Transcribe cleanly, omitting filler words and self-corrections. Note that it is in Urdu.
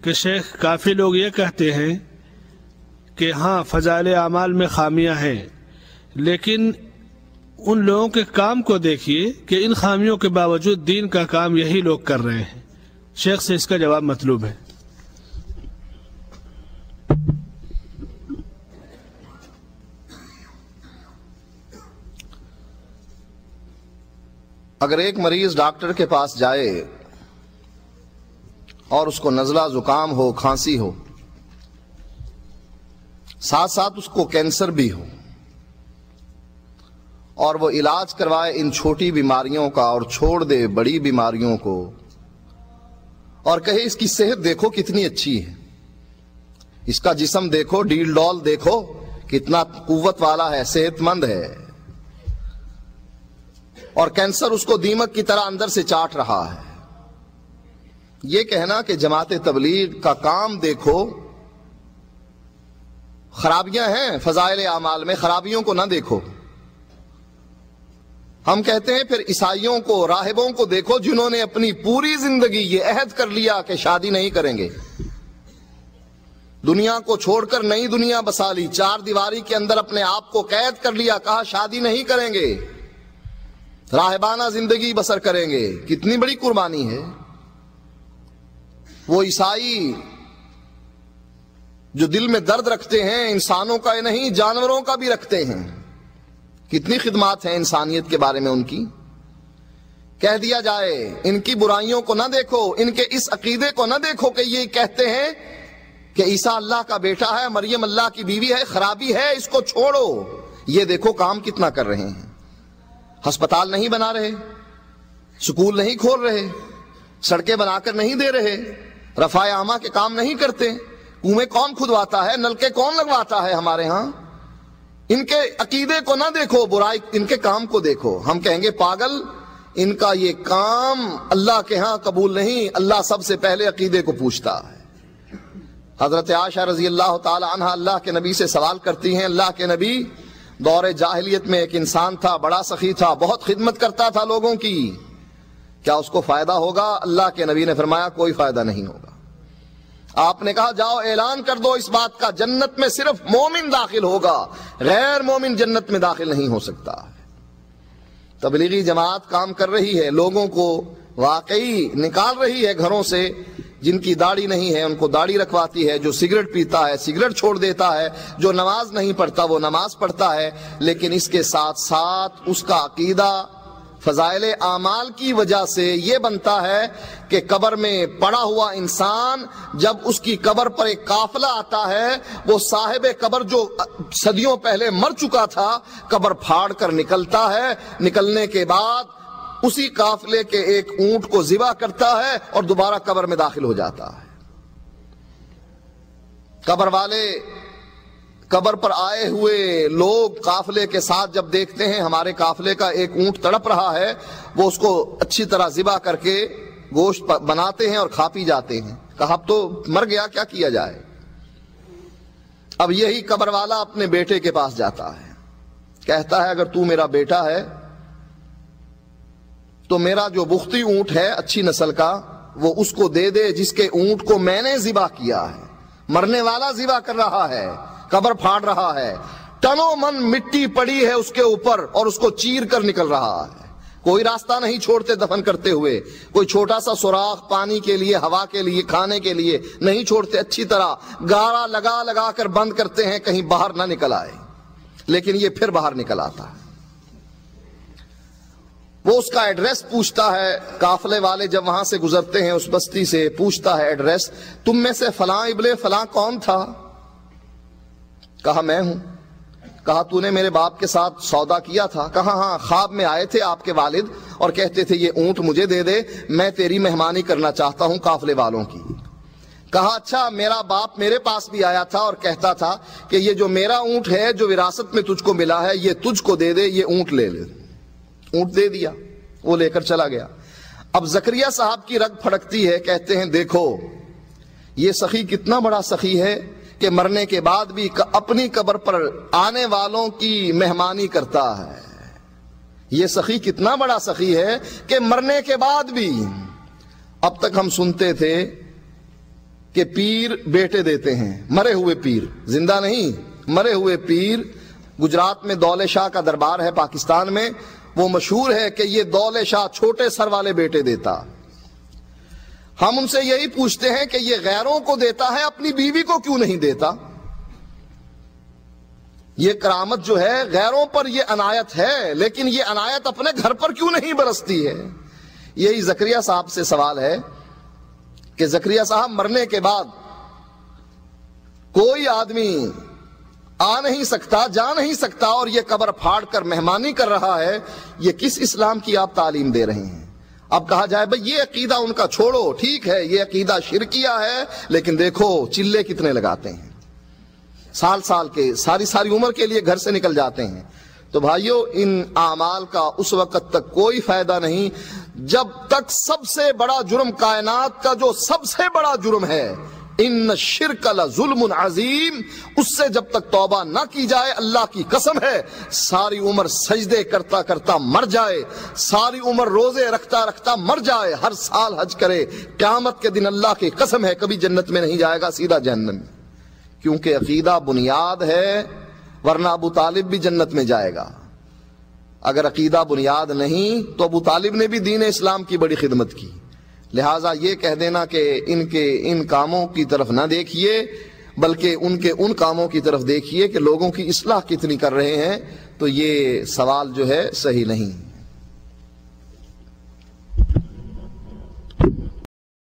کہ شیخ کافی لوگ یہ کہتے ہیں کہ ہاں فضائل اعمال میں خامیاں ہیں، لیکن ان لوگوں کے کام کو دیکھیے کہ ان خامیوں کے باوجود دین کا کام یہی لوگ کر رہے ہیں۔ شیخ سے اس کا جواب مطلوب ہے۔ اگر ایک مریض ڈاکٹر کے پاس جائے اور اس کو نزلہ زکام ہو، کھانسی ہو، ساتھ ساتھ اس کو کینسر بھی ہو، اور وہ علاج کروائے ان چھوٹی بیماریوں کا اور چھوڑ دے بڑی بیماریوں کو، اور کہے اس کی صحت دیکھو کتنی اچھی ہے، اس کا جسم دیکھو، ڈیل ڈول دیکھو کتنا قوت والا ہے، صحت مند ہے، اور کینسر اس کو دیمک کی طرح اندر سے چاٹ رہا ہے، یہ کہنا کہ جماعت تبلیغ کا کام دیکھو، خرابیاں ہیں فضائل اعمال میں، خرابیوں کو نہ دیکھو۔ ہم کہتے ہیں پھر عیسائیوں کو، راہبوں کو دیکھو جنہوں نے اپنی پوری زندگی یہ عہد کر لیا کہ شادی نہیں کریں گے، دنیا کو چھوڑ کر نئی دنیا بسا لی، چار دیواری کے اندر اپنے آپ کو قید کر لیا، کہا شادی نہیں کریں گے، راہبانہ زندگی بسر کریں گے۔ کتنی بڑی قربانی ہے۔ وہ عیسائی جو دل میں درد رکھتے ہیں، انسانوں کا ہی نہیں جانوروں کا بھی رکھتے ہیں، کتنی خدمات ہیں انسانیت کے بارے میں ان کی۔ کہہ دیا جائے ان کی برائیوں کو نہ دیکھو، ان کے اس عقیدے کو نہ دیکھو کہ یہ کہتے ہیں کہ عیسیٰ اللہ کا بیٹا ہے، مریم اللہ کی بیوی ہے، خرابی ہے، اس کو چھوڑو۔ یہ دیکھو کام کتنا کر رہے ہیں، ہسپتال نہیں بنا رہے، سکول نہیں کھول رہے، سڑکیں بنا کر نہیں دے رہے، رفع عامہ کے کام نہیں کرتے، کنویں کون کھدواتا ہے، نلکے کون لگواتا ہے ہمارے ہاں۔ ان کے عقیدے کو نہ دیکھو، برائی ان کے کام کو دیکھو۔ ہم کہیں گے پاگل، ان کا یہ کام اللہ کے ہاں قبول نہیں، اللہ سب سے پہلے عقیدے کو پوچھتا ہے۔ حضرت عائشہ رضی اللہ تعالی عنہ اللہ کے نبی سے سوال کرتی ہیں، اللہ کے نبی دور جاہلیت میں ایک انسان تھا، بڑا سخی تھا، بہت خدمت کرتا تھا لوگوں کی، کیا اس کو فائدہ ہوگا؟ اللہ کے نبی نے فرمایا کوئی فائدہ نہیں ہوگا۔ آپ نے کہا جاؤ اعلان کر دو اس بات کا، جنت میں صرف مومن داخل ہوگا، غیر مومن جنت میں داخل نہیں ہو سکتا۔ تبلیغی جماعت کام کر رہی ہے، لوگوں کو واقعی نکال رہی ہے گھروں سے، جن کی داڑھی نہیں ہے ان کو داڑھی رکھواتی ہے، جو سگریٹ پیتا ہے سگریٹ چھوڑ دیتا ہے، جو نماز نہیں پڑھتا وہ نماز پڑھتا ہے، لیکن اس کے ساتھ ساتھ اس کا عقیدہ فضائل اعمال کی وجہ سے یہ بنتا ہے کہ قبر میں پڑا ہوا انسان جب اس کی قبر پر ایک قافلہ آتا ہے، وہ صاحب قبر جو صدیوں پہلے مر چکا تھا قبر پھاڑ کر نکلتا ہے، نکلنے کے بعد اسی قافلے کے ایک اونٹ کو ذبح کرتا ہے اور دوبارہ قبر میں داخل ہو جاتا ہے۔ قبر والے قبر پر آئے ہوئے لوگ قافلے کے ساتھ جب دیکھتے ہیں ہمارے قافلے کا ایک اونٹ تڑپ رہا ہے، وہ اس کو اچھی طرح ذبح کر کے گوشت بناتے ہیں اور کھا پی جاتے ہیں، کہا اب تو مر گیا کیا کیا جائے۔ اب یہی قبر والا اپنے بیٹے کے پاس جاتا ہے، کہتا ہے اگر تو میرا بیٹا ہے تو میرا جو بختی اونٹ ہے اچھی نسل کا وہ اس کو دے دے جس کے اونٹ کو میں نے ذبح کیا ہے۔ مرنے والا ذبح کر رہا ہے، قبر پھاڑ رہا ہے، ٹنوں من مٹی پڑی ہے اس کے اوپر اور اس کو چیر کر نکل رہا ہے، کوئی راستہ نہیں چھوڑتے دفن کرتے ہوئے، کوئی چھوٹا سا سوراخ پانی کے لیے، ہوا کے لیے، کھانے کے لیے نہیں چھوڑتے، اچھی طرح گارا لگا لگا کر بند کرتے ہیں کہیں باہر نہ نکل آئے، لیکن یہ پھر باہر نکل آتا ہے۔ وہ اس کا ایڈریس پوچھتا ہے، قافلے والے جب وہاں سے گزرتے ہیں اس بستی سے، پوچھتا ہے ایڈریس، تم میں سے فلاں ابن فلاں کون تھا؟ کہا میں ہوں۔ کہا تو نے میرے باپ کے ساتھ سودا کیا تھا؟ کہا ہاں، خواب میں آئے تھے آپ کے والد اور کہتے تھے یہ اونٹ مجھے دے دے، میں تیری مہمانی کرنا چاہتا ہوں قافلے والوں کی۔ کہا اچھا، میرا باپ میرے پاس بھی آیا تھا اور کہتا تھا کہ یہ جو میرا اونٹ ہے جو وراثت میں تجھ کو ملا ہے یہ تجھ کو دے دے، یہ اونٹ لے لے۔ اونٹ دے دیا، وہ لے کر چلا گیا۔ اب زکریا صاحب کی رگ پھڑکتی ہے، کہتے ہیں دیکھو یہ سخی کتنا بڑا سخی ہے کہ مرنے کے بعد بھی اپنی قبر پر آنے والوں کی مہمانی کرتا ہے۔ یہ سخی کتنا بڑا سخی ہے کہ مرنے کے بعد بھی، اب تک ہم سنتے تھے کہ پیر بیٹے دیتے ہیں، مرے ہوئے پیر، زندہ نہیں، مرے ہوئے پیر۔ گجرات میں دولے شاہ کا دربار ہے پاکستان میں، وہ مشہور ہے کہ یہ دولے شاہ چھوٹے سر والے بیٹے دیتا۔ ہم ان سے یہی پوچھتے ہیں کہ یہ غیروں کو دیتا ہے، اپنی بیوی کو کیوں نہیں دیتا؟ یہ کرامت جو ہے غیروں پر یہ عنایت ہے، لیکن یہ عنایت اپنے گھر پر کیوں نہیں برستی ہے؟ یہی زکریا صاحب سے سوال ہے کہ زکریا صاحب مرنے کے بعد کوئی آدمی آ نہیں سکتا، جا نہیں سکتا، اور یہ قبر پھاڑ کر مہمانی کر رہا ہے، یہ کس اسلام کی آپ تعلیم دے رہے ہیں؟ اب کہا جائے بھئی یہ عقیدہ ان کا چھوڑو، ٹھیک ہے یہ عقیدہ شرکیہ ہے، لیکن دیکھو چلے کتنے لگاتے ہیں، سال سال کے، ساری ساری عمر کے لیے گھر سے نکل جاتے ہیں۔ تو بھائیو ان اعمال کا اس وقت تک کوئی فائدہ نہیں جب تک سب سے بڑا جرم کائنات کا جو سب سے بڑا جرم ہے ان الشرک لظلم عظیم، اس سے جب تک توبہ نہ کی جائے، اللہ کی قسم ہے ساری عمر سجدے کرتا کرتا مر جائے، ساری عمر روزے رکھتا رکھتا مر جائے، ہر سال حج کرے، قیامت کے دن اللہ کی قسم ہے کبھی جنت میں نہیں جائے گا، سیدھا جہنم میں، کیونکہ عقیدہ بنیاد ہے، ورنہ ابو طالب بھی جنت میں جائے گا۔ اگر عقیدہ بنیاد نہیں تو ابو طالب نے بھی دین اسلام کی بڑی خدمت کی۔ لہٰذا یہ کہہ دینا کہ ان کاموں کی طرف نہ دیکھیے، بلکہ ان کاموں کی طرف دیکھیے کہ لوگوں کی اصلاح کتنی کر رہے ہیں، تو یہ سوال جو ہے صحیح نہیں۔